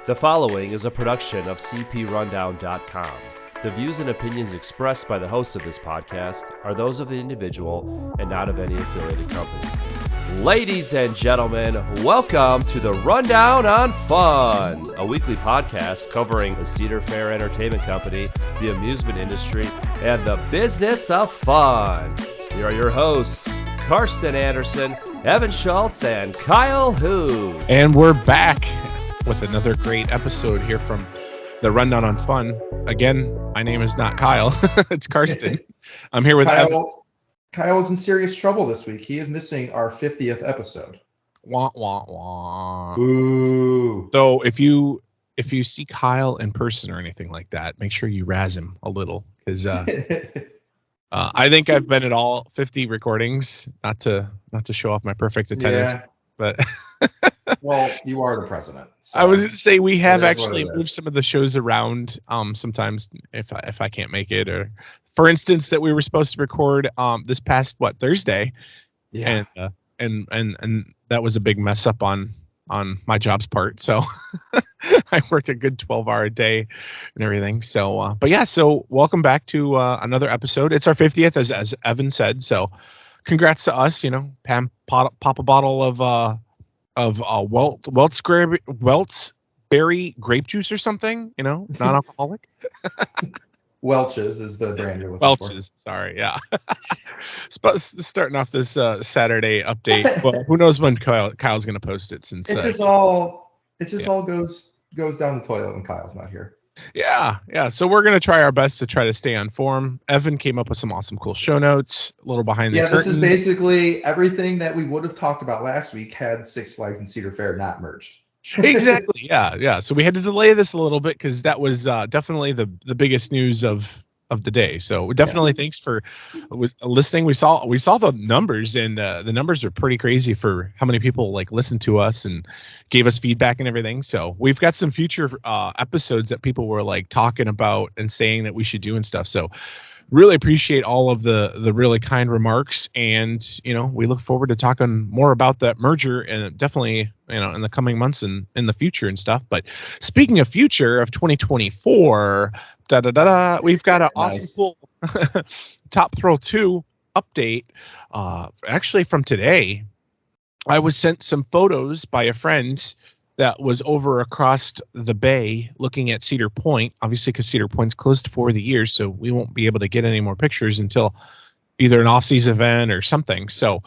The following is a production of CPRundown.com. The views and opinions expressed by the host of this podcast are those of the individual and not of any affiliated companies. Ladies and gentlemen, welcome to the Rundown on Fun, a weekly podcast covering the Cedar Fair Entertainment Company, the amusement industry, and the business of fun. Here are your hosts, Karsten Anderson, Evan Schultz, and Kyle Hu. And we're back with another great episode here from the Rundown on Fun. Again, my name is not Kyle. It's Karsten. I'm here with Evan. Kyle is in serious trouble this week. He is missing our 50th episode. Wah, wah, wah. Ooh. So if you see Kyle in person or anything like that, make sure you razz him a little, because I think I've been at all 50 recordings. Not to show off my perfect attendance, but well, you are the president. So I was going to say we have actually moved moved some of the shows around. Sometimes if I can't make it, or for instance, that we were supposed to record this past Thursday, and that was a big mess up on my job's part. So I worked a good 12-hour day and everything. So, so welcome back to another episode. It's our 50th, as Evan said. So, congrats to us. You know, pop a bottle of Welt's berry grape juice or something. You know, non-alcoholic. Welch's is the brand you're looking Welch's, sorry, yeah. Starting off this Saturday update. Well, who knows when Kyle's going to post it? Since it just all goes down the toilet when Kyle's not here. Yeah. So we're going to try our best to try to stay on form. Evan came up with some awesome, cool show notes. A little behind the curtain. This is basically everything that we would have talked about last week had Six Flags and Cedar Fair not merged. Exactly. Yeah. So we had to delay this a little bit because that was definitely the biggest news of the day. So definitely thanks for listening. We saw the numbers, and the numbers are pretty crazy for how many people listened to us and gave us feedback and everything. So we've got some future episodes that people were talking about and saying that we should do and stuff. So really appreciate all of the really kind remarks, and we look forward to talking more about that merger, and definitely in the coming months and in the future and stuff. But speaking of future of 2024, we've got an awesome cool Top Thrill 2 update. Actually, from today, I was sent some photos by a friend that was over across the bay looking at Cedar Point, obviously because Cedar Point's closed for the year, so we won't be able to get any more pictures until either an off-season event or something. So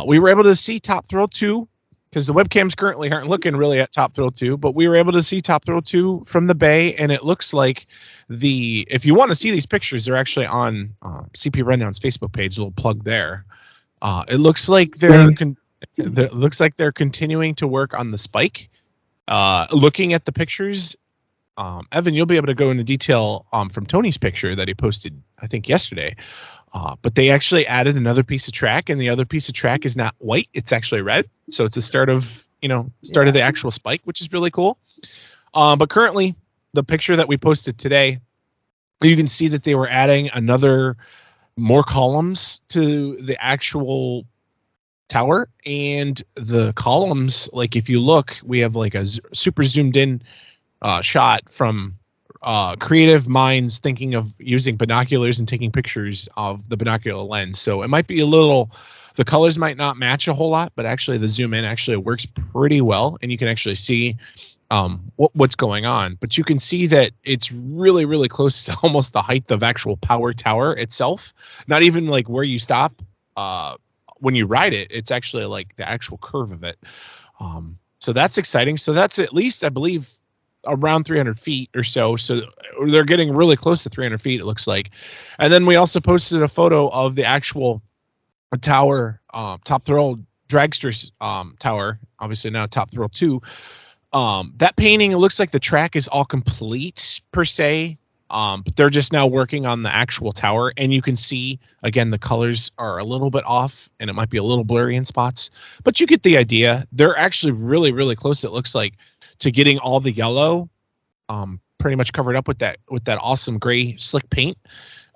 we were able to see Top Thrill 2, because the webcams currently aren't looking really at Top Thrill 2, but we were able to see Top Thrill 2 from the bay, and it looks like if you want to see these pictures, they're actually on CP Rundown's Facebook page, a little plug there. It looks like they're continuing to work on the spike. Looking at the pictures, Evan, you'll be able to go into detail from Tony's picture that he posted, I think, yesterday. But they actually added another piece of track, and the other piece of track is not white; it's actually red. So it's the start of the actual spike, which is really cool. But currently, the picture that we posted today, you can see that they were adding more columns to the actual tower, and the columns, if you look, we have a super zoomed in shot from creative minds thinking of using binoculars and taking pictures of the binocular lens. So it might be the colors might not match a whole lot, but actually the zoom in actually works pretty well, and you can actually see what's going on. But you can see that it's really, really close to almost the height of actual power tower itself. Not even where you stop when you ride it, it's actually the actual curve of it. So that's exciting. So that's at least, I believe, around 300 feet or so. So they're getting really close to 300 feet, it looks like. And then we also posted a photo of the actual tower, Top Thrill Dragster's tower, obviously now Top Thrill 2. That painting, it looks like the track is all complete per se. But they're just now working on the actual tower, and you can see, again, the colors are a little bit off, and it might be a little blurry in spots, but you get the idea. They're actually really, really close, it looks like, to getting all the yellow pretty much covered up with that awesome gray slick paint.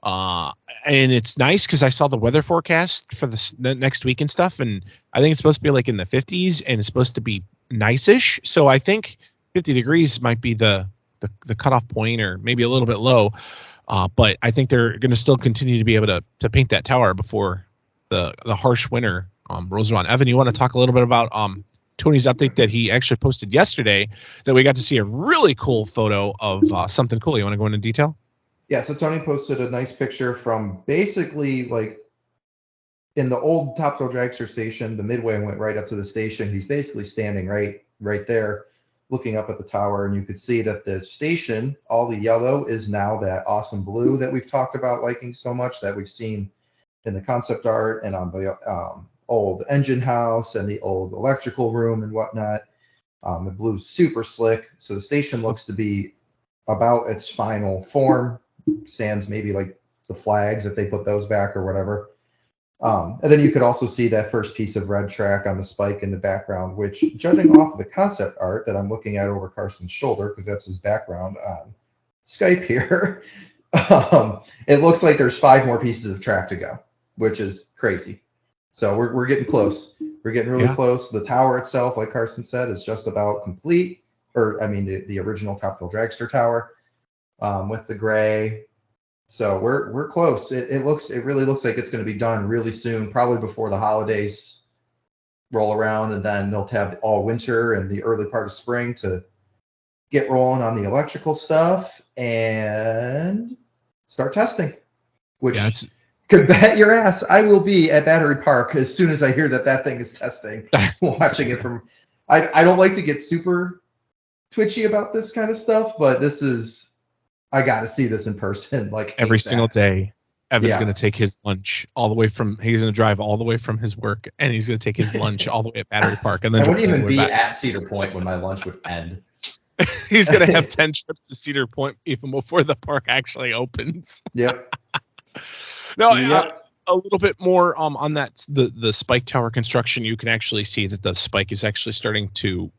And it's nice because I saw the weather forecast for the next week and stuff, and I think it's supposed to be in the 50s, and it's supposed to be nice-ish. So I think 50 degrees might be the cutoff point, or maybe a little bit low. But I think they're going to still continue to be able to paint that tower before the harsh winter rolls around. Evan, you want to talk a little bit about Tony's update that he actually posted yesterday, that we got to see a really cool photo of something cool. You want to go into detail? Yeah, so Tony posted a nice picture from basically like in the old Topsail Dragster station. The midway went right up to the station. He's basically standing right there, looking up at the tower, and you could see that the station, all the yellow, is now that awesome blue that we've talked about liking so much, that we've seen in the concept art and on the old engine house and the old electrical room and whatnot. The blue's super slick, so the station looks to be about its final form, sans maybe like the flags if they put those back or whatever. And then you could also see that first piece of red track on the spike in the background, which, judging off of the concept art that I'm looking at over Carson's shoulder, because that's his background on Skype here, it looks like there's 5 more pieces of track to go, which is crazy. So we're getting close. We're getting really close. The tower itself, like Carson said, is just about complete. Or, I mean, the original Topsail Dragster tower with the gray. So we're close. It really looks like it's going to be done really soon, probably before the holidays roll around, and then they'll have all winter and the early part of spring to get rolling on the electrical stuff and start testing. Which could bet your ass I will be at Battery Park as soon as I hear that thing is testing. Watching it from, I don't like to get super twitchy about this kind of stuff, but I got to see this in person. Like every single day, Evan's going to take his lunch all the way from. He's going to drive all the way from his work, and he's going to take his lunch all the way at Battery Park, and then I wouldn't even be at Cedar Point when my lunch would end. He's going to have 10 trips to Cedar Point even before the park actually opens. Yep. No, a little bit more on that the spike tower construction. You can actually see that the spike is actually starting to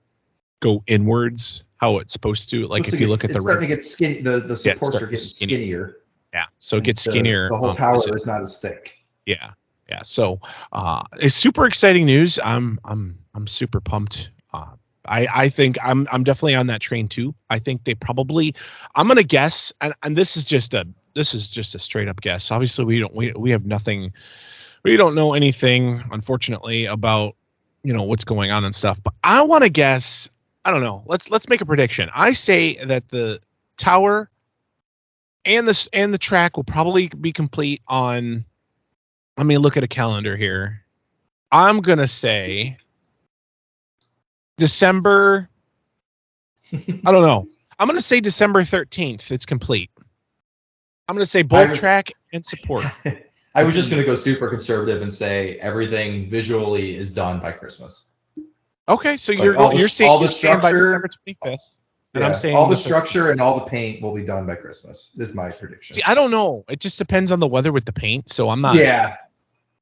go inwards, how it's supposed to. Like if you look at the, it's starting to get skinny. The supports are getting skinnier. Yeah, so it gets skinnier. The whole tower is not as thick. Yeah. So it's super exciting news. I'm super pumped. I think I'm definitely on that train too. I think they probably. I'm gonna guess, and this is just a straight up guess. Obviously, we have nothing. We don't know anything, unfortunately, about what's going on and stuff. But I want to guess. I don't know. Let's make a prediction. I say that the tower and the track will probably be complete on. Let me look at a calendar here. I'm gonna say December. I don't know. I'm gonna say December 13th. It's complete. I'm gonna say both track and support. I was just gonna go super conservative and say everything visually is done by Christmas. Okay, so you're saying all the structure by December 25th, and I'm saying all the structure and all the paint will be done by Christmas. Is my prediction. See, I don't know. It just depends on the weather with the paint, so I'm not. Yeah,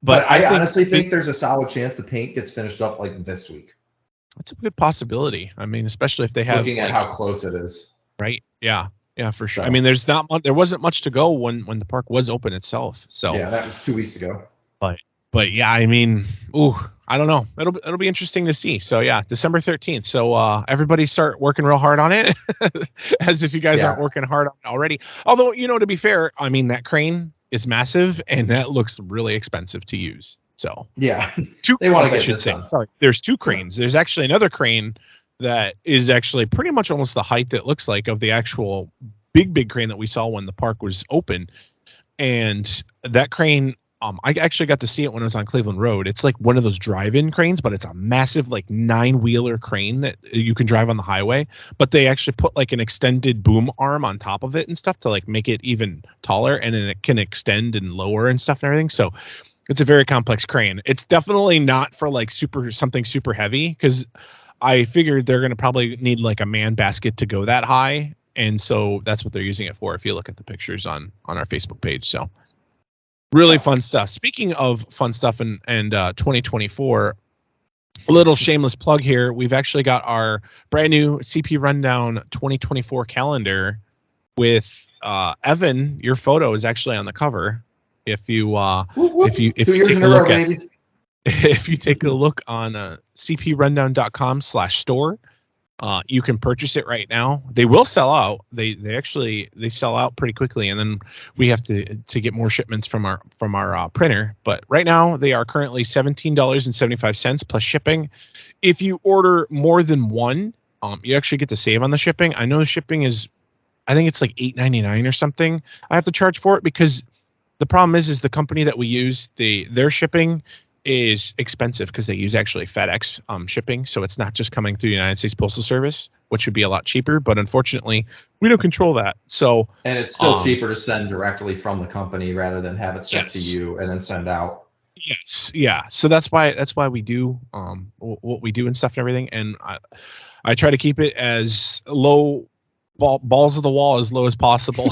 but I honestly think there's a solid chance the paint gets finished up like this week. That's a good possibility. I mean, especially if they have looking at how close it is. Right. Yeah, for sure. So, I mean, there wasn't much to go when the park was open itself. So yeah, that was 2 weeks ago. But yeah, I mean, I don't know. It'll be interesting to see. So yeah, December 13th. So everybody start working real hard on it, as if you guys aren't working hard on it already. Although to be fair, I mean that crane is massive and that looks really expensive to use. So yeah, they want to get this done. Sorry, there's 2 cranes. There's actually another crane that is actually pretty much almost the height that looks like of the actual big crane that we saw when the park was open, and that crane. I actually got to see it when I was on Cleveland Road. It's like one of those drive-in cranes, but it's a massive 9-wheeler crane that you can drive on the highway. But they actually put like an extended boom arm on top of it and stuff to make it even taller, and then it can extend and lower and stuff and everything. So it's a very complex crane. It's definitely not for something super heavy, because I figured they're going to probably need a man basket to go that high, and so that's what they're using it for. If you look at the pictures on our Facebook page, so. Really fun stuff. Speaking of fun stuff and 2024, a little shameless plug here. We've actually got our brand new CP Rundown 2024 calendar with Evan. Your photo is actually on the cover. If you 2 years in a row, baby. If you take a look on cprundown.com/store, You can purchase it right now. They will sell out. They sell out pretty quickly, and then we have to get more shipments from our printer. But right now they are currently $17.75 plus shipping. If you order more than one, you actually get to save on the shipping. I know the shipping is, I think it's like $8.99 or something. I have to charge for it because the problem is the company that we use, their shipping is expensive because they use actually FedEx shipping, so it's not just coming through the United States Postal Service, which would be a lot cheaper. But unfortunately, we don't control that. So and it's still cheaper to send directly from the company rather than have it sent to you and then send out. Yes, yeah. So that's why we do what we do and stuff and everything. And I try to keep it as low balls of the wall as low as possible.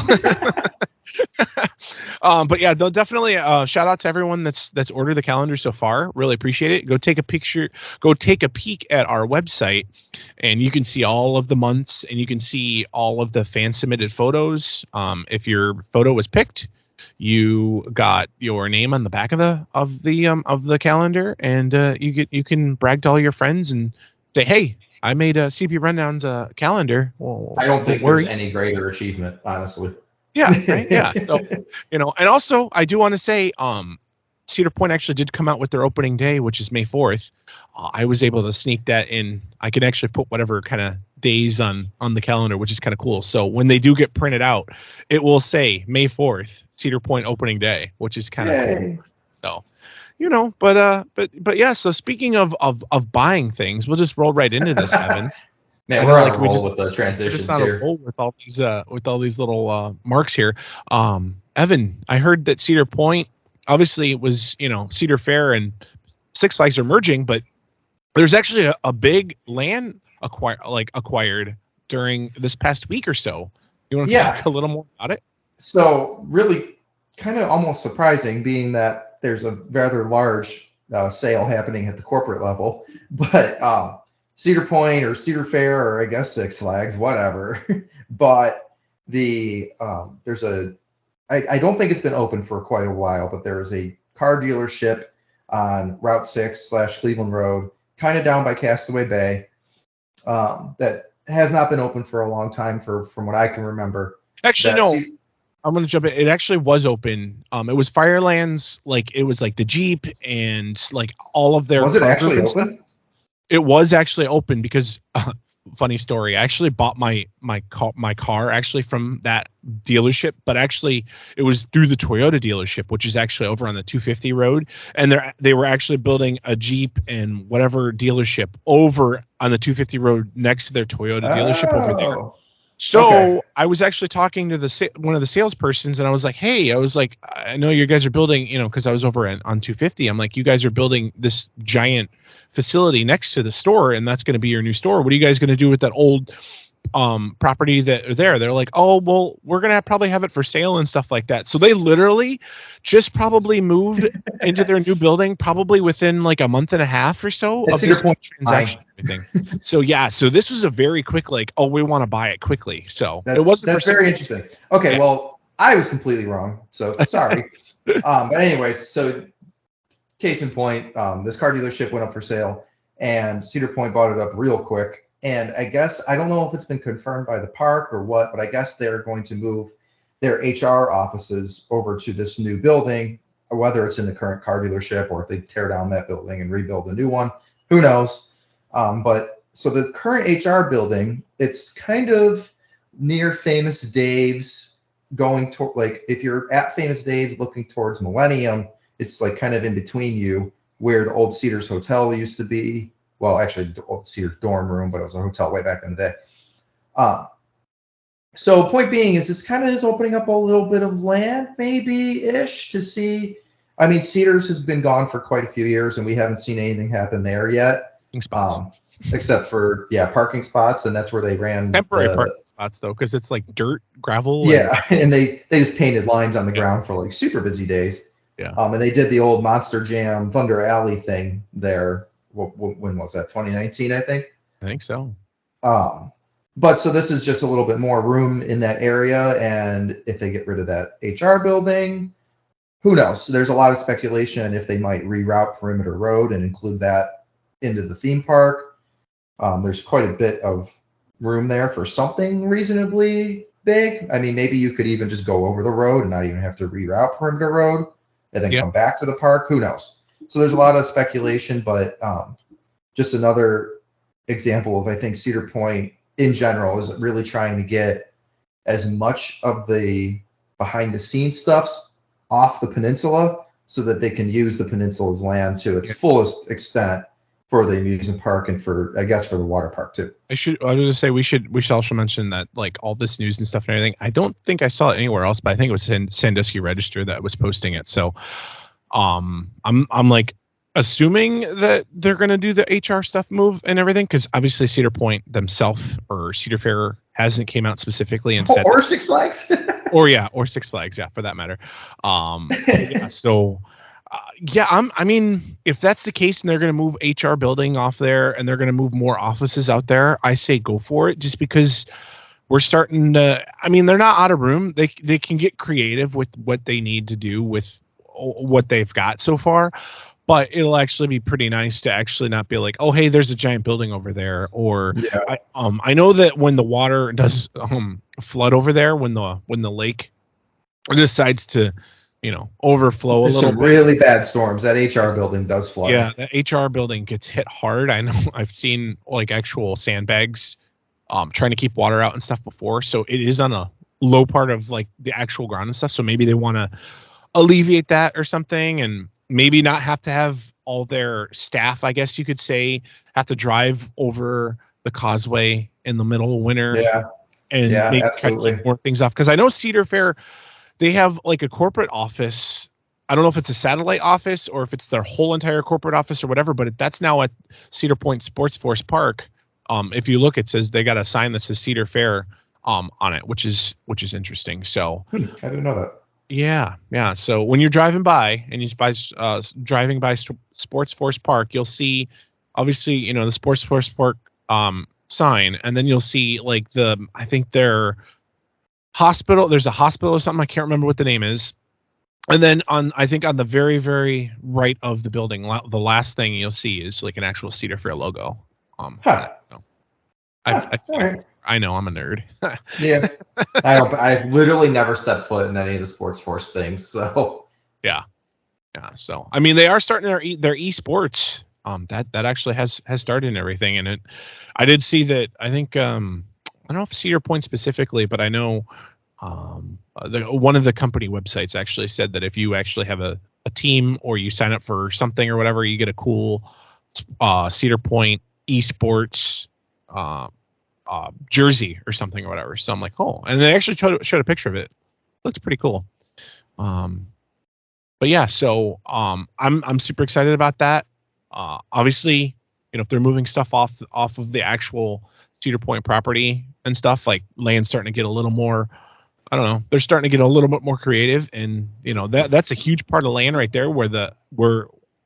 But yeah, definitely shout out to everyone that's ordered the calendar so far. Really appreciate it. Go take a picture, go take a peek at our website, and you can see all of the months and you can see all of the fan submitted photos. If your photo was picked, you got your name on the back of the calendar, and you can brag to all your friends and say, hey, I made a CP Rundown's calendar. Well, I don't think there's any greater achievement, honestly. Yeah, right. Yeah. So, and also I do want to say, Cedar Point actually did come out with their opening day, which is May 4th. I was able to sneak that in. I can actually put whatever kind of days on the calendar, which is kind of cool. So when they do get printed out, it will say May 4th, Cedar Point opening day, which is kind of cool. So, but yeah. So speaking of buying things, we'll just roll right into this, Evan. Man, we're on a roll with the transitions here. With all these little marks here. Evan, I heard that Cedar Point, obviously it was, Cedar Fair and Six Flags are merging, but there's actually a big land acquired during this past week or so. You want to talk a little more about it? So really kind of almost surprising, being that there's a rather large sale happening at the corporate level, but Cedar Point or Cedar Fair, or I guess Six Flags, whatever. But there's I don't think it's been open for quite a while, but there's a car dealership on Route 6/Cleveland Road, kind of down by Castaway Bay, that has not been open for a long time from what I can remember. Actually, no. I'm going to jump in. It actually was open. It was Firelands, it was like the Jeep and all of their. Was it actually open? It was actually open because, funny story, I actually bought my car actually from that dealership, but actually it was through the Toyota dealership, which is actually over on the 250 road. And they were actually building a Jeep and whatever dealership over on the 250 road next to their Toyota dealership over there. So I was actually talking to one of the salespersons, and I was like, hey, I know you guys are building, because I was over on 250. I'm like, you guys are building this giant facility next to the store, and that's going to be your new store. What are you guys going to do with that old property that are there? They're like, oh, well, we're going to probably have it for sale and stuff like that. So they literally just probably moved into their new building probably within a month and a half or so of this transaction. Everything. So yeah, so this was a very quick we want to buy it quickly. So it wasn't. That's very interesting. Okay, yeah. Well, I was completely wrong. So sorry. But anyways, so case in point, this car dealership went up for sale, and Cedar Point bought it up real quick. And I guess, I don't know if it's been confirmed by the park or what, but I guess they're going to move their HR offices over to this new building, whether it's in the current car dealership or if they tear down that building and rebuild a new one, who knows? But so the current HR building, it's kind of near Famous Dave's, going to if you're at Famous Dave's looking towards Millennium, it's kind of in between you, where the old Cedars Hotel used to be. Well, actually, the old Cedars dorm room, but it was a hotel way back in the day. So point being is this kind of is opening up a little bit of land, maybe-ish, to see. I mean, Cedars has been gone for quite a few years, and we haven't seen anything happen there yet. Except for, parking spots, and that's where they ran. Temporary parking spots, though, because it's dirt, gravel. Yeah, and they just painted lines on the ground for super busy days. Yeah. And they did the old Monster Jam Thunder Alley thing there. When was that? 2019, I think. I think so. But so this is just a little bit more room in that area, and if they get rid of that HR building, who knows? There's a lot of speculation if they might reroute Perimeter Road and include that into the theme park. There's quite a bit of room there for something reasonably big. I mean, maybe you could even just go over the road and not even have to reroute Perimeter Road and then come back to the park. Who knows? So there's a lot of speculation, but just another example of, I think, Cedar Point in general is really trying to get as much of the behind the scenes stuff off the peninsula so that they can use the peninsula's land to its fullest extent for the amusement park and for, I guess, for the water park too. I was going to say we should also mention that, like, all this news and stuff and everything, I don't think I saw it anywhere else, but I think it was Sandusky Register that was posting it. So I'm like assuming that they're going to do the HR stuff move and everything, because obviously Cedar Point themselves or Cedar Fair hasn't came out specifically and said, or Six Flags or Six Flags, for that matter. I mean, if that's the case and they're going to move HR building off there and they're going to move more offices out there, I say go for it, just because we're starting to, I mean, they're not out of room. They can get creative with what they need to do with what they've got so far, but it'll actually be pretty nice to actually not be like, oh, hey, there's a giant building over there. Or I know that when the water does flood over there, when the lake decides to, overflow a little bit. Really bad storms. That HR building does flood. Yeah, that HR building gets hit hard. I know I've seen like actual sandbags trying to keep water out and stuff before. So it is on a low part of like the actual ground and stuff. So maybe they want to alleviate that or something, and maybe not have to have all their staff, I guess you could say, have to drive over the causeway in the middle of winter. And maybe try to keep more things off. Because I know Cedar Fair, they have like a corporate office. I don't know if it's a satellite office or if it's their whole entire corporate office or whatever, but that's now at Cedar Point Sports Force Park. If you look, it says they got a sign that says Cedar Fair on it, which is interesting. So I didn't know that. Yeah. So when you're driving by and you're driving by Sports Force Park, you'll see obviously, the Sports Force Park sign, and then you'll see like I think their hospital. There's a hospital or something. I can't remember what the name is. And then I think on the very, very right of the building, the last thing you'll see is like an actual Cedar Fair logo. I know I'm a nerd. Yeah, I've literally never stepped foot in any of the Sports Force things. So yeah. So I mean, they are starting their esports. That actually has started and everything, and I did see that. I think I don't know if Cedar Point specifically, but I know one of the company websites actually said that if you actually have a team or you sign up for something or whatever, you get a cool Cedar Point esports jersey or something or whatever. So I'm like, oh, and they actually showed a picture of it. Looks pretty cool. But yeah, so I'm super excited about that. Obviously, if they're moving stuff off of the actual Cedar Point property and stuff, like land's starting to get a little more, I don't know, they're starting to get a little bit more creative, and that's a huge part of land right there where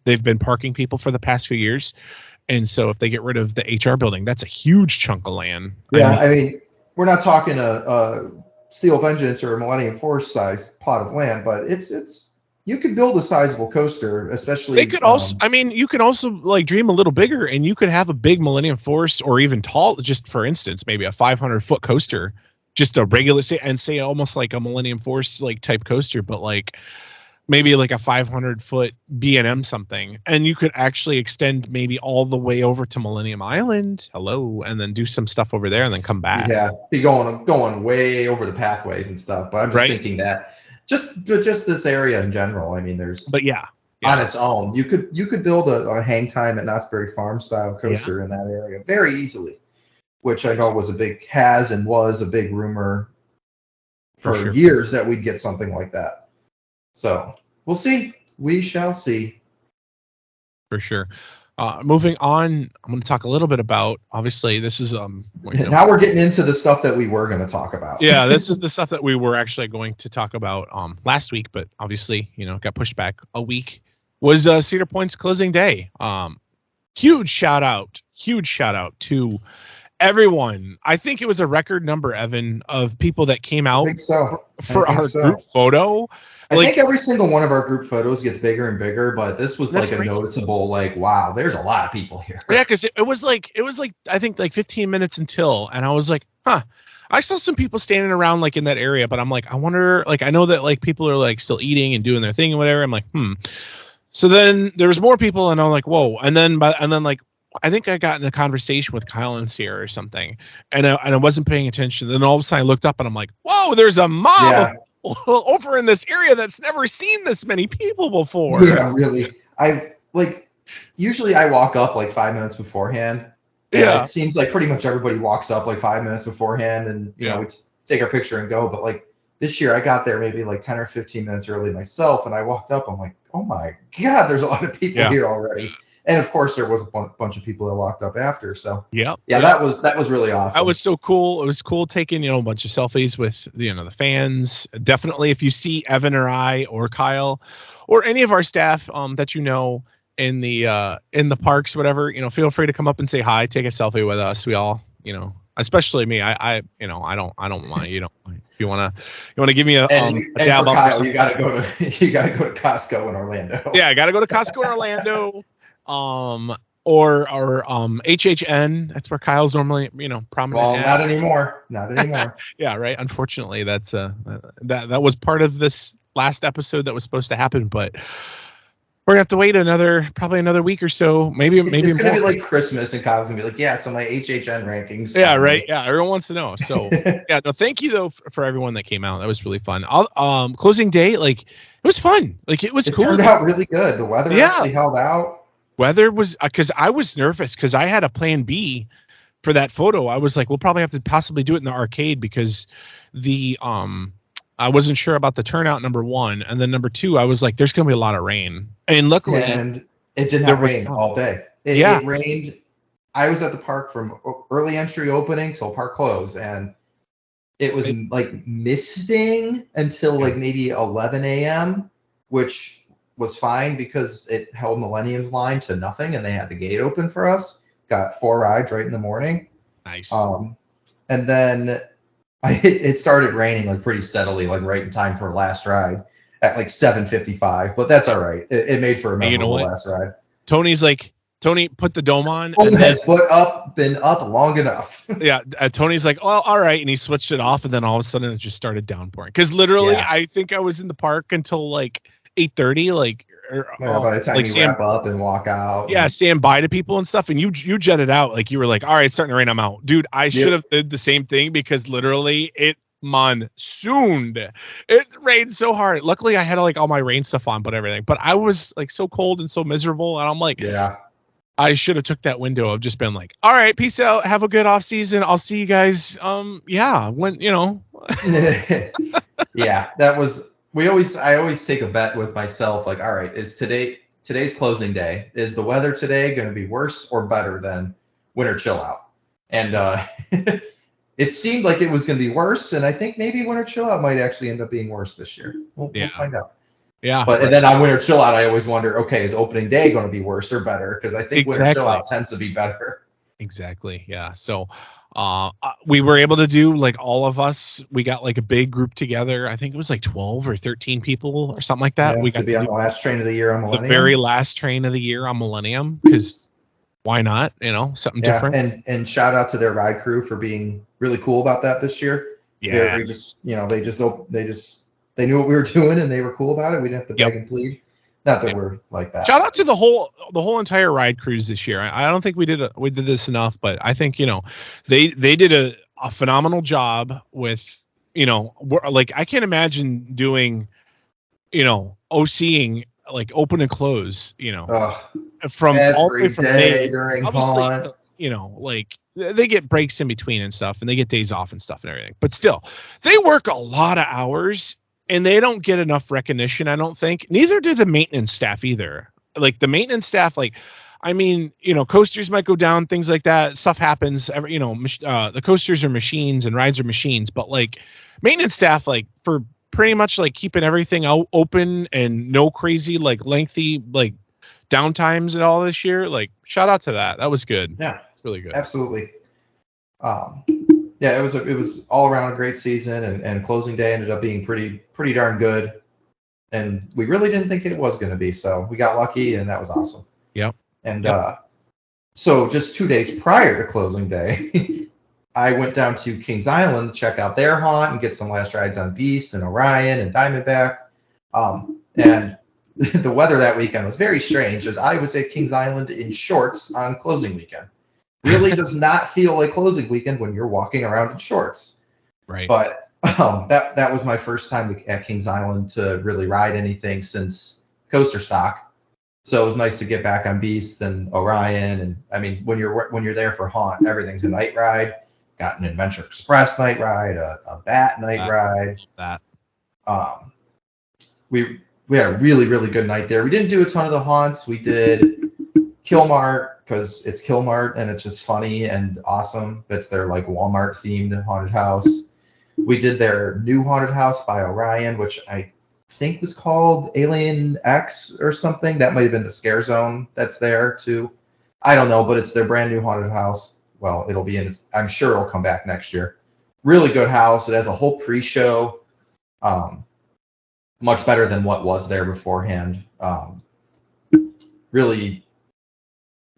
they've been parking people for the past few years. And so if they get rid of the HR building, that's a huge chunk of land. Yeah, I mean we're not talking a Steel Vengeance or a Millennium Force sized plot of land, but it's you could build a sizable coaster, especially. They could also, you can also like dream a little bigger, and you could have a big Millennium Force or even tall, just for instance, maybe a 500-foot coaster, just a regular, say almost like a Millennium Force like type coaster, but like maybe like a 500-foot B&M something, and you could actually extend maybe all the way over to Millennium Island, and then do some stuff over there and then come back. Yeah, be going way over the pathways and stuff. But I'm just thinking that just this area in general. I mean, on its own, you could build a hang time at Knott's Berry Farm style coaster in that area very easily, which I know was a big rumor for years that we'd get something like that. So we'll see. We shall see. For sure. Moving on, I'm going to talk a little bit about, obviously, this is now we're getting into the stuff that we were going to talk about. Yeah, this is the stuff that we were actually going to talk about last week, but obviously, got pushed back a week. Was Cedar Point's closing day. Huge shout out to everyone. I think it was a record number, Evan, of people that came I out think so. for our group photo. I think every single one of our group photos gets bigger and bigger, but this was like a noticeable, like, wow, there's a lot of people here. Yeah, because it was like I think like 15 minutes until, and I was like, I saw some people standing around like in that area, but I'm like, I wonder, like, I know that like people are like still eating and doing their thing and whatever. I'm like, So then there was more people, and I'm like, whoa. And then like, I think I got in a conversation with Kyle and Sierra or something, and I wasn't paying attention. Then all of a sudden I looked up and I'm like, whoa, there's a mob over in this area that's never seen this many people before. Yeah, really. Usually I walk up like 5 minutes beforehand. Yeah. It seems like pretty much everybody walks up like 5 minutes beforehand, and you know, we take our picture and go. But like this year I got there maybe like 10 or 15 minutes early myself, and I walked up, I'm like, oh my God, there's a lot of people here already. And of course there was a bunch of people that walked up after. So that was really awesome. That was so cool. It was cool taking, a bunch of selfies with, the fans. Definitely, if you see Evan or I or Kyle or any of our staff that in the parks, whatever, feel free to come up and say hi, take a selfie with us. We all, especially me. I don't mind. You want to give me a dab for Kyle, you gotta go to Costco in Orlando. Yeah, I gotta go to Costco in Orlando. Or HHN. That's where Kyle's normally, prominent. Well, not anymore. Yeah, right. Unfortunately, that's that was part of this last episode that was supposed to happen, but we're gonna have to wait probably another week or so. Maybe it's gonna more. Be like Christmas, and Kyle's gonna be like, yeah, so my HHN rankings. Yeah, right. Yeah, everyone wants to know. So yeah, no, thank you though for everyone that came out. That was really fun. Closing day, like it was fun. Like it was cool. It turned out really good. The weather actually held out. Weather was, because I was nervous because I had a plan B for that photo. I was like, we'll probably have to possibly do it in the arcade because I wasn't sure about the turnout, number one, and then number two, I was like, there's gonna be a lot of rain, and luckily, it did not rain all day. It rained. I was at the park from early entry opening till park close, and it was like misting until like maybe 11 a.m., which was fine because it held Millennium's line to nothing, and they had the gate open for us. Got 4 rides right in the morning. Nice. And then it started raining like pretty steadily, like right in time for last ride at like 7:55. But that's all right. It made for a memorable last ride. Tony put the dome on. And has been up long enough. Yeah, Tony's like, well, all right, and he switched it off, and then all of a sudden it just started downpouring. Because literally, I think I was in the park until like 8:30, by the time you wrap up and walk out. Yeah, saying bye to people and stuff, and you jetted out, like you were like, all right, it's starting to rain, I'm out. Dude, I should have did the same thing because literally it monsooned. It rained so hard. Luckily I had like all my rain stuff on, but I was like so cold and so miserable, and I'm like, I should have took that window of just been like, all right, peace out, have a good off season, I'll see you guys when Yeah, that was I always take a bet with myself, like, all right, is today's closing day, is the weather today going to be worse or better than winter chill out? And it seemed like it was going to be worse, and I think maybe winter chill out might actually end up being worse this year. We'll find out. Yeah. But and then on winter chill out, I always wonder, okay, is opening day going to be worse or better? Because I think winter chill out tends to be better. Exactly. Yeah. So we were able to do, like, all of us, we got like a big group together. I think it was like 12 or 13 people or something like that. Yeah, we got to be on the last train of the year on Millennium. The very last train of the year on Millennium, because why not? Something different. And shout out to their ride crew for being really cool about that this year. Yeah. They just, they knew what we were doing, and they were cool about it. We didn't have to beg and plead. Not that we're like that. Shout out to the whole entire ride crews this year. I don't think we did this enough, but I think they did a phenomenal job with like, I can't imagine doing OCing like open and close from all the way from May during haunt. Like they get breaks in between and stuff, and they get days off and stuff and everything, but still they work a lot of hours. And they don't get enough recognition, I don't think. Neither do the maintenance staff either. Like the maintenance staff, coasters might go down, things like that. Stuff happens. The coasters are machines and rides are machines. But like maintenance staff, like for pretty much like keeping everything open and no crazy like lengthy like downtimes at all this year. Like shout out to that. That was good. Yeah, it's really good. Absolutely. Yeah, it was all around a great season, and closing day ended up being pretty darn good. And we really didn't think it was going to be, so we got lucky, and that was awesome. Yep. And so just 2 days prior to closing day, I went down to Kings Island to check out their haunt and get some last rides on Beast and Orion and Diamondback. And the weather that weekend was very strange, as I was at Kings Island in shorts on closing weekend. Really does not feel like closing weekend when you're walking around in shorts. Right. But that was my first time at Kings Island to really ride anything since Coaster Stock. So it was nice to get back on Beast and Orion. And I mean, when you're there for haunt, everything's a night ride. Got an Adventure Express night ride, a Bat night ride. We had a really, really good night there. We didn't do a ton of the haunts. We did Killmart because it's Killmart and it's just funny and awesome. That's their like Walmart themed haunted house. We did their new haunted house by Orion, which I think was called Alien X or something. That might have been the Scare Zone that's there too. I don't know, but it's their brand new haunted house. Well, it'll be in its, I'm sure it'll come back next year. Really good house. It has a whole pre-show. Much better than what was there beforehand. Really,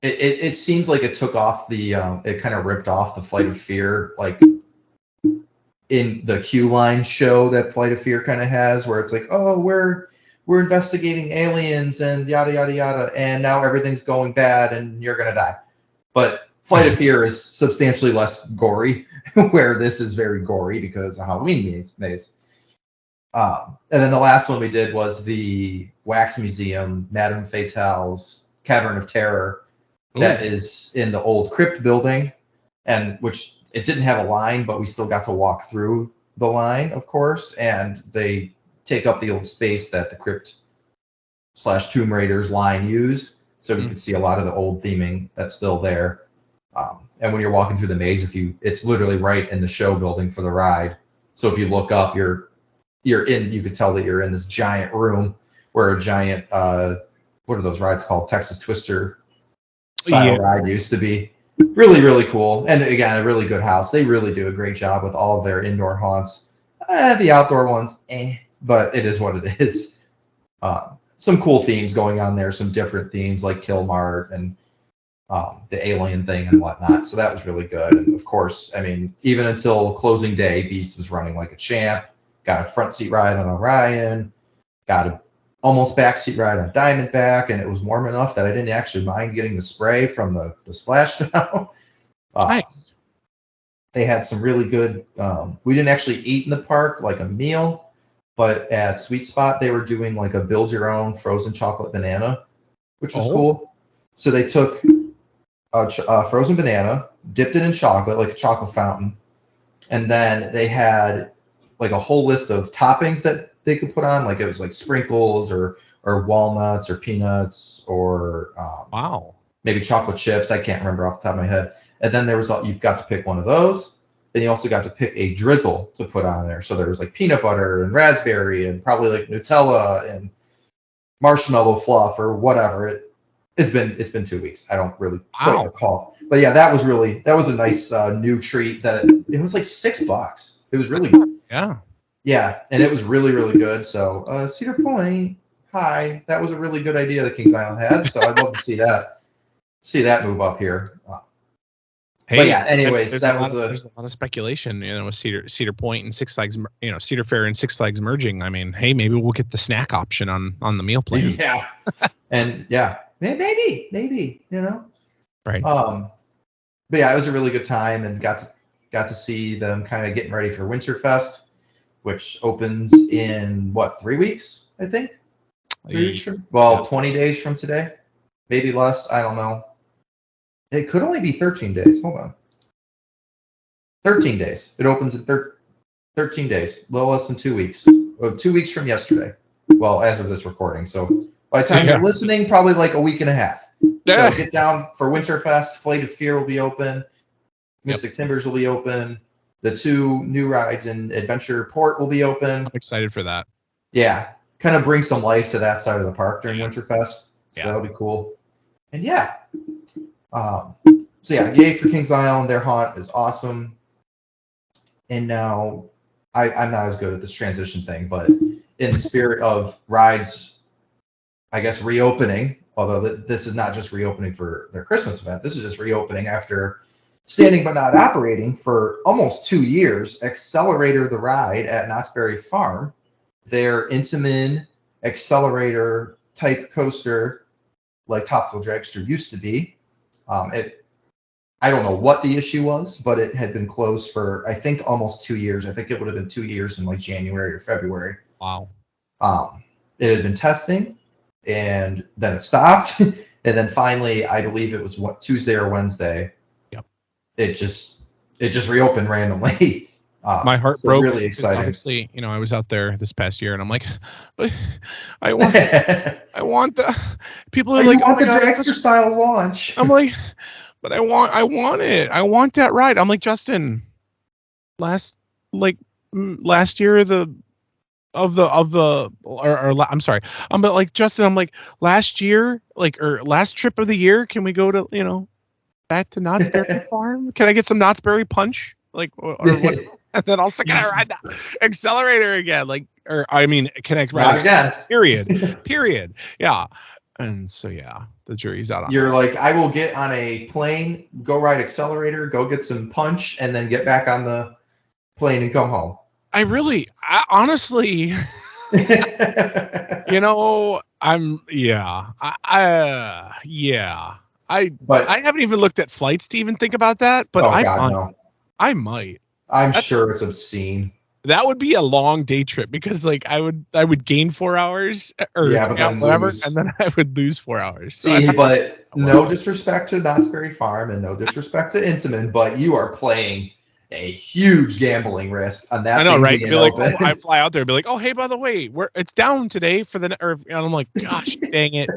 it seems like it took off it kind of ripped off the Flight of Fear, like in the Q Line show that Flight of Fear kind of has, where it's like, oh, we're investigating aliens and yada yada yada, and now everything's going bad and you're gonna die. But Flight of Fear is substantially less gory, where this is very gory because it's a Halloween maze. And then the last one we did was the Wax Museum, Madame Fatale's Cavern of Terror, that is in the old crypt building, and which it didn't have a line, but we still got to walk through the line, of course, and they take up the old space that the Crypt / Tomb Raiders line used, so you can see a lot of the old theming that's still there. And when you're walking through the maze, it's literally right in the show building for the ride. So if you look up, you could tell that you're in this giant room where a giant, what are those rides called? Texas Twister style ride used to be. Really, really cool. And again, a really good house. They really do a great job with all of their indoor haunts. The outdoor ones, but it is what it is. Some cool themes going on there, some different themes like Killmart and the alien thing and whatnot. So that was really good. And of course, I mean, even until closing day, Beast was running like a champ. Got a front seat ride on Orion, got a almost backseat ride on Diamondback, and it was warm enough that I didn't actually mind getting the spray from the splashdown. Nice. They had some really good. We didn't actually eat in the park like a meal, but at Sweet Spot they were doing like a build your own frozen chocolate banana, which was cool. So they took a frozen banana, dipped it in chocolate like a chocolate fountain, and then they had like a whole list of toppings that they could put on, like it was like sprinkles or walnuts or peanuts or maybe chocolate chips. I can't remember off the top of my head. And then you got to pick one of those. Then you also got to pick a drizzle to put on there. So there was like peanut butter and raspberry and probably like Nutella and marshmallow fluff or whatever. It's been 2 weeks. I don't really quite recall. But yeah, that was a nice new treat. That it was like $6. It was really yeah, and it was really, really good. So Cedar Point High, that was a really good idea that Kings Island had. So I'd love to see that move up here. But yeah, anyways, there's a lot of speculation, with Cedar Point and Six Flags, Cedar Fair and Six Flags merging. I mean, hey, maybe we'll get the snack option on the meal plan. Yeah, and yeah, maybe, right. But yeah, it was a really good time, and got to see them kind of getting ready for Winterfest, which opens in 3 weeks, I think. 3 weeks from 20 days from today, maybe less. I don't know. It could only be 13 days. Hold on. 13 days. It opens in 13 days, a little less than 2 weeks. 2 weeks from yesterday. Well, as of this recording. So by the time you're listening, probably like a week and a half. So get down for Winterfest. Flight of Fear will be open. Mystic Timbers will be open. The 2 new rides in Adventure Port will be open. I'm excited for that. Yeah. Kind of bring some life to that side of the park during Winterfest. So that'll be cool. And So yeah, yay for Kings Island. Their haunt is awesome. And now I'm not as good at this transition thing, but in the spirit of rides, I guess reopening, although this is not just reopening for their Christmas event, this is just reopening after standing but not operating for almost 2 years. Accelerator the Ride at Knott's Berry Farm, their Intamin accelerator type coaster, like Top Thrill Dragster used to be. I don't know what the issue was, but it had been closed for, I think, almost 2 years. I think it would have been 2 years in like January or February. Wow. It had been testing, and then it stopped. And then finally, I believe it was Tuesday or Wednesday. Yep. It just reopened randomly. My heart so broke. Really exciting. Obviously, I was out there this past year, and I'm like, but I want the people are like, want the dragster style launch. I'm like, but I want it. I want that ride. I'm like, Justin, last year I'm sorry. But like Justin, I'm like, last year, or last trip of the year, can we go to, back to Knott's Berry Farm? Can I get some Knott's Berry Punch? Or what? And then I'll can I ride the accelerator again? Can I ride again? Period. Yeah. And so, yeah, the jury's out on You're like, I will get on a plane, go ride accelerator, go get some punch, and then get back on the plane and come home. I honestly, I haven't even looked at flights to even think about that, but I might. I'm sure it's obscene. That would be a long day trip because I would gain 4 hours whatever, and then I would lose 4 hours. See, but no disrespect to Knott's Berry Farm and no disrespect to Intamin, but you are playing a huge gambling risk on that. I know, right? Be like, I fly out there and be like, oh, hey, by the way, it's down today for and I'm like, gosh, dang it.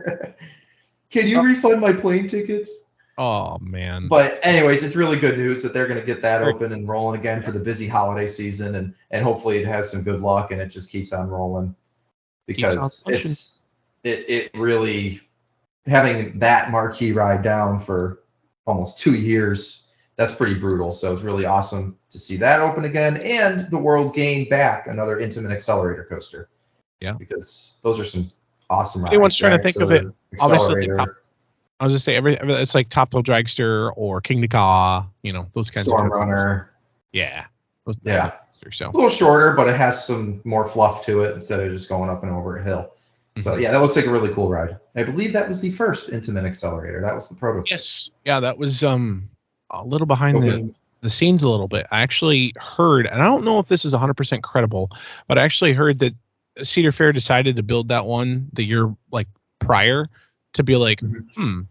Can you refund my plane tickets? Oh, man. But anyways, it's really good news that they're going to get that open and rolling again for the busy holiday season. And hopefully it has some good luck and it just keeps on rolling, because it really, having that marquee ride down for almost 2 years, that's pretty brutal. So it's really awesome to see that open again, and the world gain back another Intamin accelerator coaster. Yeah. Because those are some awesome rides. Anyone's trying to think of it. Obviously, I was just say it's like Top Thrill Dragster or King Ka, those kinds Storm of Runner. Yeah. So. A little shorter, but it has some more fluff to it instead of just going up and over a hill. Mm-hmm. So yeah, that looks like a really cool ride. I believe that was the first Intamin accelerator. That was the prototype. Yes. Yeah, that was a little behind the scenes a little bit. I actually heard, and I don't know if this is 100% credible, but I actually heard that Cedar Fair decided to build that one the year prior, to be like,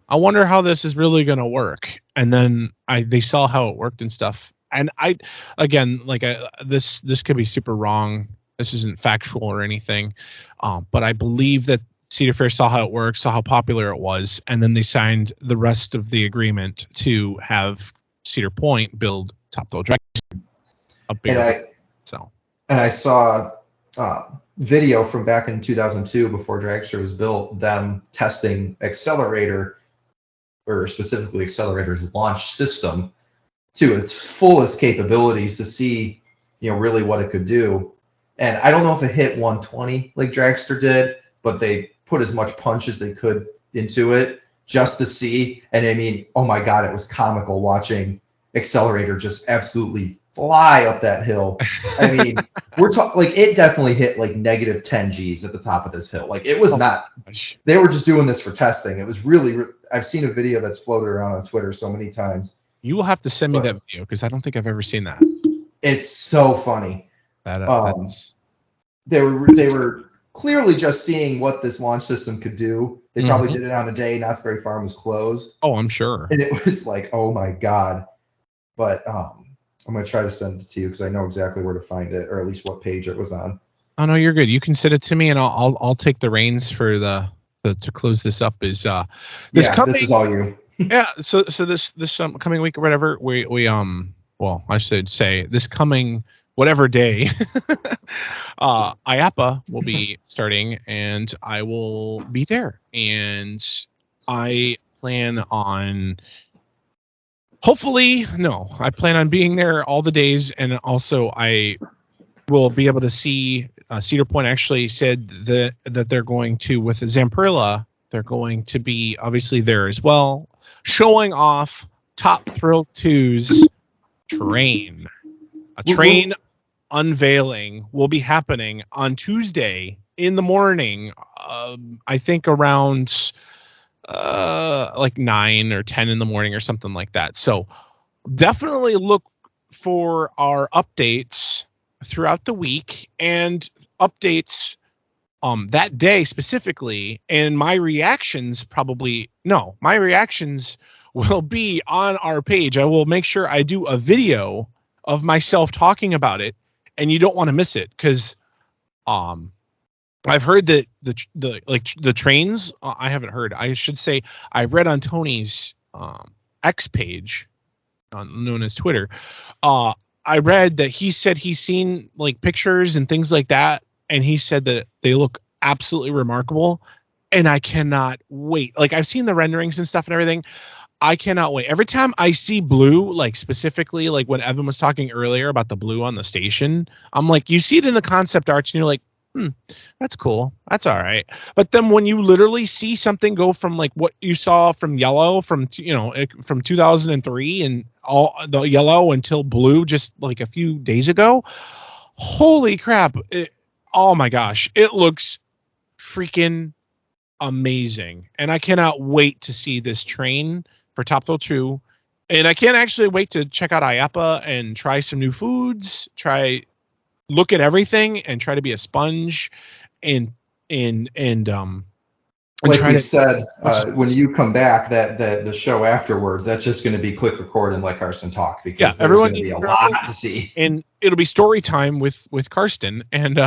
I wonder how this is really going to work. And then they saw how it worked and stuff. And this could be super wrong. This isn't factual or anything. But I believe that Cedar Fair saw how it worked, saw how popular it was, and then they signed the rest of the agreement to have Cedar Point build Top Thrill Dragster. And I saw video from back in 2002 before Dragster was built, them testing accelerator, or specifically accelerator's launch system, to its fullest capabilities to see, really what it could do. And I don't know if it hit 120 like Dragster did, but they put as much punch as they could into it just to see. And I mean, oh my God, it was comical watching accelerator just absolutely fly up that hill. I mean, we're talking it definitely hit negative 10 Gs at the top of this hill. It was not, they were just doing this for testing. It was really, I've seen a video that's floated around on Twitter so many times. You will have to send me that video, because I don't think I've ever seen that. It's so funny. They were clearly just seeing what this launch system could do. They probably did it on a day Knott's Berry Farm was closed. Oh, I'm sure. And it was like, oh my God. But I'm going to try to send it to you because I know exactly where to find it, or at least what page it was on. Oh, no, you're good. You can send it to me, and I'll take the reins for to close this up. This is all you. Yeah. So this coming week or whatever, we I should say this coming whatever day, IAAPA will be starting, and I will be there, and I plan on Hopefully, no. I plan on being there all the days, and also I will be able to see. Cedar Point actually said that they're going to, with Zamperla, they're going to be obviously there as well, showing off Top Thrill 2's train. A train unveiling will be happening on Tuesday in the morning. I think around like 9 or 10 in the morning or something like that. So definitely look for our updates throughout the week and updates that day specifically, and my reactions will be on our page. I will make sure I do a video of myself talking about it, and you don't want to miss it, because I've heard that the trains, I haven't heard. I should say I read on Tony's X page, known as Twitter. I read that he said he's seen like pictures and things like that, and he said that they look absolutely remarkable, and I cannot wait. Like, I've seen the renderings and stuff and everything. I cannot wait. Every time I see blue, like specifically, like when Evan was talking earlier about the blue on the station, I'm like, you see it in the concept arts, and you're like, that's cool. That's all right. But then when you literally see something go from like what you saw from yellow from 2003 and all the yellow until blue just like a few days ago, holy crap. Oh my gosh. It looks freaking amazing. And I cannot wait to see this train for Top Thrill 2. And I can't actually wait to check out IAPA and try some new foods, look at everything and try to be a sponge and like we said, when you come back, that the show afterwards, that's just going to be click record and let Karsten talk, because there's going to be a lot to see. And it'll be story time with Karsten, and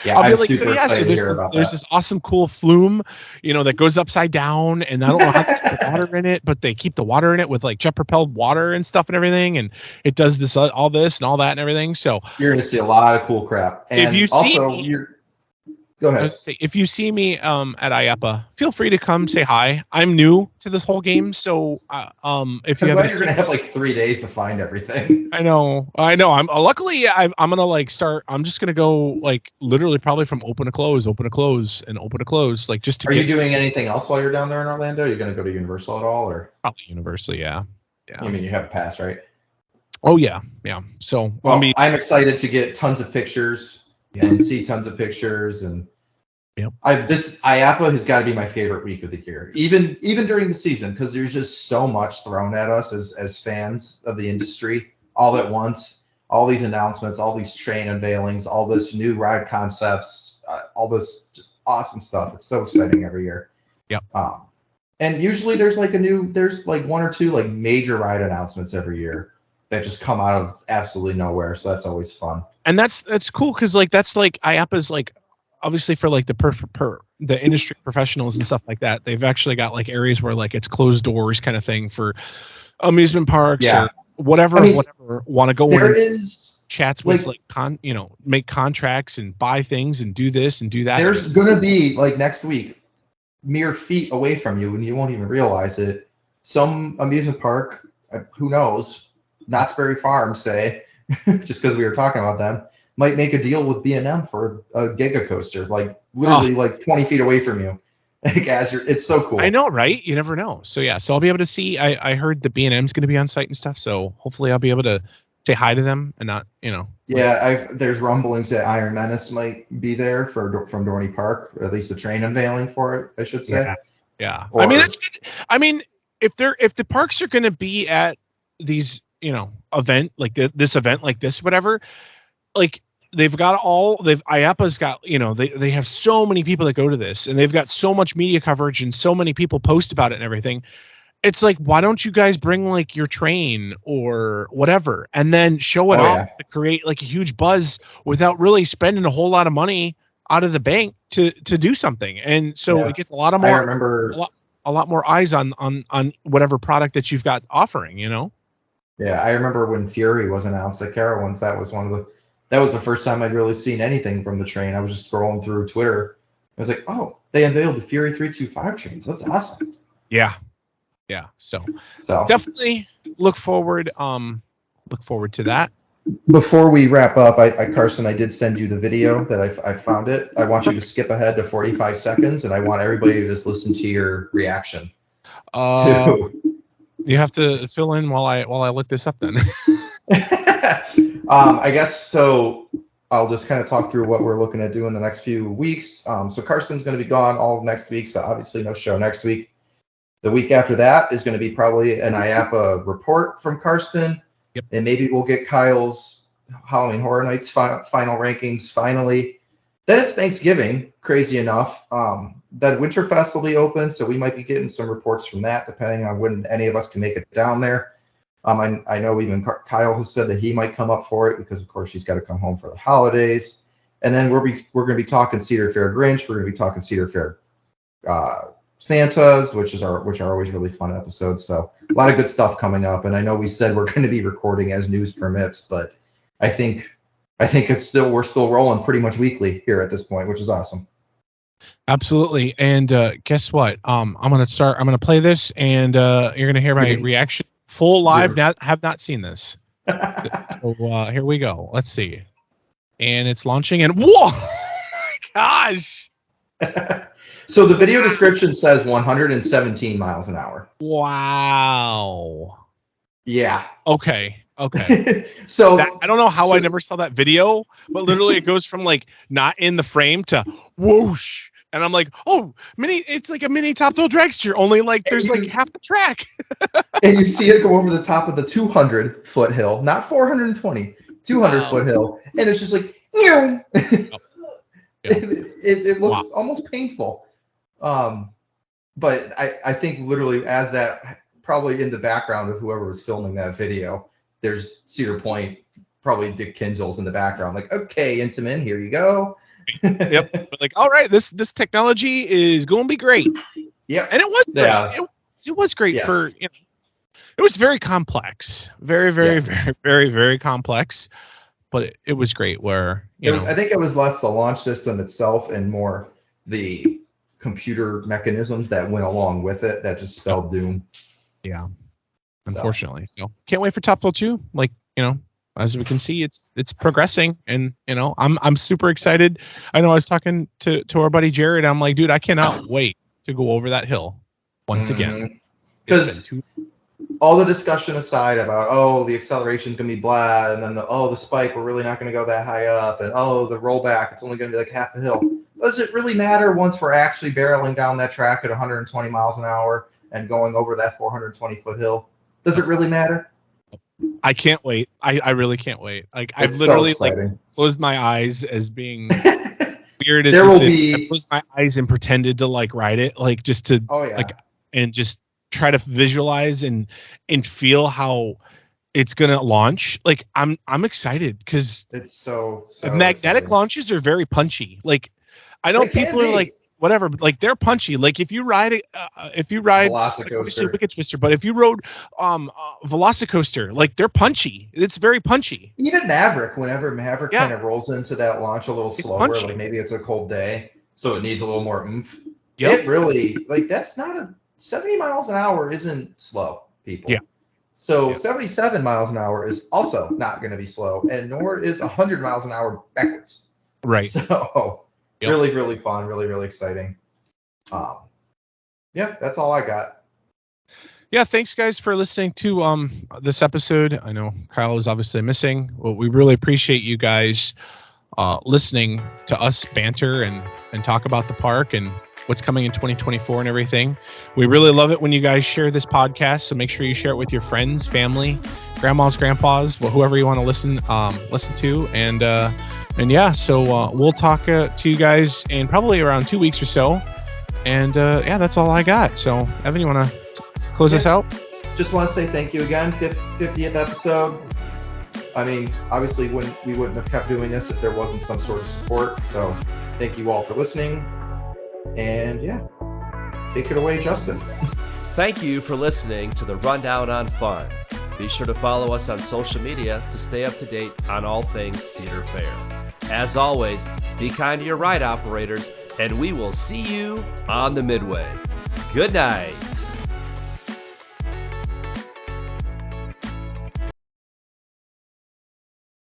yeah, I'm super excited to hear about that. There's this awesome, cool flume, that goes upside down, and I don't know how to put water in it, but they keep the water in it with like jet propelled water and stuff and everything, and it does this, all this and all that and everything. So you're going to see a lot of cool crap. And if you see go ahead. If you see me at IAPA, feel free to come say hi. I'm new to this whole game, so if you you're gonna have like 3 days to find everything. I know. I'm luckily I'm gonna like start. I'm just gonna go like literally probably from open to close, and open to close, like just to. Are you doing anything else while you're down there in Orlando? Are you gonna go to Universal at all, or probably Universal? Yeah. I mean, you have a pass, right? Oh yeah. So I'm excited to get tons of pictures and see tons of pictures and. Yep. IAPA has got to be my favorite week of the year, even during the season, because there's just so much thrown at us as fans of the industry all at once. All these announcements, all these train unveilings, all this new ride concepts, all this just awesome stuff. It's so exciting every year. Yep. And usually there's like one or two like major ride announcements every year that just come out of absolutely nowhere. So that's always fun. And that's cool, because like that's like IAPA's like. Obviously for like the industry professionals and stuff like that, they've actually got like areas where like it's closed doors kind of thing for amusement parks or whatever want to go in chats with make contracts and buy things and do this and do that. There's going to be like next week, mere feet away from you and you won't even realize it, some amusement park, who knows, Knott's Berry Farm, say, just because we were talking about them, might make a deal with B&M for a Giga Coaster, like literally like 20 feet away from you. Like, it's so cool. I know, right? You never know. So yeah, so I'll be able to see. I heard the B&M's going to be on site and stuff, so hopefully I'll be able to say hi to them and not, Yeah, there's rumblings that Iron Menace might be there from Dorney Park, or at least the train unveiling for it, I should say. Yeah. I mean, that's good. I mean, if the parks are going to be at these, event like this event like this, whatever. Like IAPA's got, they have so many people that go to this, and they've got so much media coverage and so many people post about it and everything. It's like, why don't you guys bring like your train or whatever and then show it off to create like a huge buzz without really spending a whole lot of money out of the bank to do something. And so it gets a lot of more, I remember a lot more eyes on whatever product that you've got offering, Yeah. I remember when Fury was announced at Carowinds, that was the first time I'd really seen anything from the train. I was just scrolling through Twitter. I was like, oh, they unveiled the Fury 325 trains. That's awesome. Yeah. Yeah. So So definitely look forward to that. before we wrap up, Carson, I did send you the video that I found it. I want you to skip ahead to 45 seconds, and I want everybody to just listen to your reaction. You have to fill in while I look this up then. I guess so. I'll just kind of talk through what we're looking at doing the next few weeks. So Carson's going to be gone all of next week, so obviously no show next week. The week after that is going to be probably an IAAPA report from Karsten. Yep. And maybe we'll get Kyle's Halloween Horror Nights final rankings finally. Then it's Thanksgiving, crazy enough. Then Winterfest will be open, so we might be getting some reports from that, depending on when any of us can make it down there. I know even Kyle has said that he might come up for it because, of course, he's got to come home for the holidays. And then we're going to be talking Cedar Fair Grinch. We're going to be talking Cedar Fair Santas, which are always really fun episodes. So a lot of good stuff coming up. And I know we said we're going to be recording as news permits, but I think we're still rolling pretty much weekly here at this point, which is awesome. Absolutely. And guess what? I'm going to play this, and you're going to hear my reaction full live. Have not seen this. So here we go. Let's see. And it's launching, and whoa, my gosh. So the video description says 117 miles an hour. Wow. Yeah. Okay. So I don't know how I never saw that video, but literally it goes from like not in the frame to whoosh. And I'm like, oh, it's like a mini Top Thrill Dragster, only like there's like half the track. And you see it go over the top of the 200-foot hill, not 420, 200-foot hill. And it's just like, it looks almost painful. But I think literally as that, probably in the background of whoever was filming that video, there's Cedar Point, probably Dick Kinzel's in the background. Like, okay, Intamin, here you go. Yep. But like, all right, this technology is going to be great. Yeah. And it was great. Yeah. It was great Yes. for, it was very complex, very, very, Yes. very, very, very complex, but it was great where, I think it was less the launch system itself and more the computer mechanisms that went along with it that just spelled doom. Yeah. Unfortunately. So can't wait for Top Thrill 2. Like, as we can see, it's progressing, and I'm super excited. I know I was talking to our buddy Jared. I'm like, dude, I cannot wait to go over that hill once again. Because all the discussion aside about, the acceleration's gonna be blah, and then the spike, we're really not gonna go that high up, and the rollback, it's only gonna be like half the hill. Does it really matter once we're actually barreling down that track at 120 miles an hour and going over that 420-foot hill? Does it really matter? I can't wait. I really can't wait. Like, It's I've literally so exciting. closed my eyes as being weird. There will be. I closed my eyes and pretended to ride it, just to and just try to visualize and feel how it's gonna launch. Like, I'm excited because It's so magnetic exciting. launches are very punchy. Like, I know They can people are be. like, whatever, but they're punchy. Like, if you ride Velocicoaster. Wicked Twister, but if you rode Velocicoaster, they're punchy. It's very punchy. Even Maverick, whenever Maverick Yeah. kind of rolls into that launch a little slower, punchy. like maybe it's a cold day, so it needs a little more oomph. Yep. It really, that's not 70 miles an hour isn't slow, people. Yeah. So Yeah. 77 miles an hour is also not going to be slow, and nor is 100 miles an hour backwards. Right. So Yep. really, really fun, really, really exciting. That's all I got. Yeah, thanks guys for listening to this episode. I know Kyle is obviously missing. Well, we really appreciate you guys listening to us banter and talk about the park and what's coming in 2024 and everything. We really love it when you guys share this podcast, so make sure you share it with your friends, family, grandmas, grandpas, whoever you want to listen to. And yeah, so we'll talk to you guys in probably around 2 weeks or so. And that's all I got. So Evan, you want to close us out? Just want to say thank you again. 50th episode. I mean, obviously, we wouldn't have kept doing this if there wasn't some sort of support. So thank you all for listening. And take it away, Justin. Thank you for listening to the Rundown on Fun. Be sure to follow us on social media to stay up to date on all things Cedar Fair. As always, be kind to your ride operators, and we will see you on the Midway. Good night.